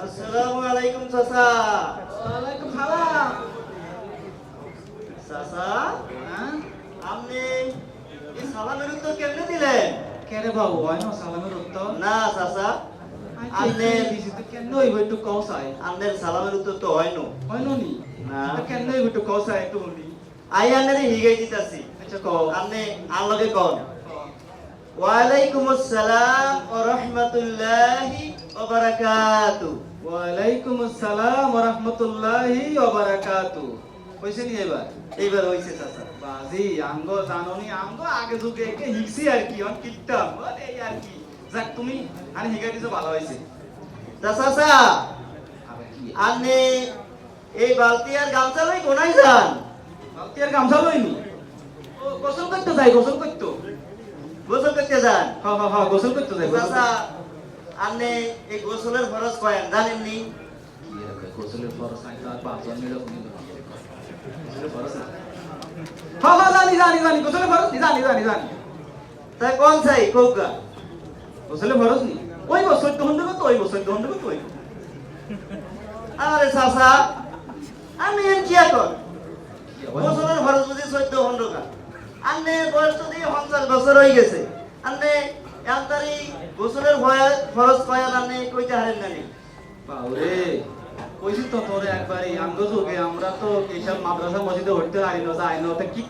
আসসালামু আলাইকুম চাচা। ওয়ালাইকুম সালাম। চাচা, হ্যাঁ আপনি এই সালামের উত্তর কেমনে দিলেন? কে রে বাবু হয় না সালামের উত্তর? না চাচা, আপনি দিছি তো কেন হইব একটু কও চাই। আপনার সালামের উত্তর তো হয় না। হয় না নি? না। তো কেন হইব একটু কও চাই একটু বলি। আই আপনারে হিগাই দিতাছি। আচ্ছা কও। আপনি আল্লাহকে কোন। ওয়ালাইকুম আসসালাম ওয়া রাহমাতুল্লাহি ওয়া বারাকাতু। ওয়ালাইকুম আসসালাম ওয়া রাহমাতুল্লাহি ওয়া বারাকাতুহু। কইছে নি এবার? এইবার হইছে চাচা। বাজি আঙ্গ জাননি আঙ্গ আগে যুগে একে হিকছি আর কি অন কিটতাম ওরে এই আর কি। যাক তুমি আরে হিগাই দিছো ভালো হইছে। চাচা, আবার কি? আপনি এই বালতি আর গামছা লই কোনায় যান? বালতি আর গামছা লইনি। ও গোসল করতে যাই গোসল করতে। গোসল করতে যান? হ্যাঁ গোসল করতে যাই। চাচা, আপনি এই গোসলের খরচ কয়েন জানেননি? কি রে গোসলের ফরজ নাই তো আর পাঁচজন মিলে কোনি তো। গোসলের ফরজ না। হ্যাঁ জানি গোসলের ফরজ নি জানি। তা কোন চাই কৌকা? গোসলের ফরজ নি। ওই বছর তো হন্ডে কত ওই বছর তো হন্ডে কত ওই। আরে চাচা, আপনি এর কি এখন? গোসলের খরচ বুঝি 14 টাকা। আপনি বয়স তো দিয়ে 50 বছর হয়ে গেছে। আপনি এমতারি গোসলের খরচ কয়েন আপনি কইতে হারেন না নি? বাউরে কইছি তো তোরে একবারই আঙ্গ যুগে আমরা তো এইসব মাদ্রাসা মসজিদে উঠতে পারি না যাই না কি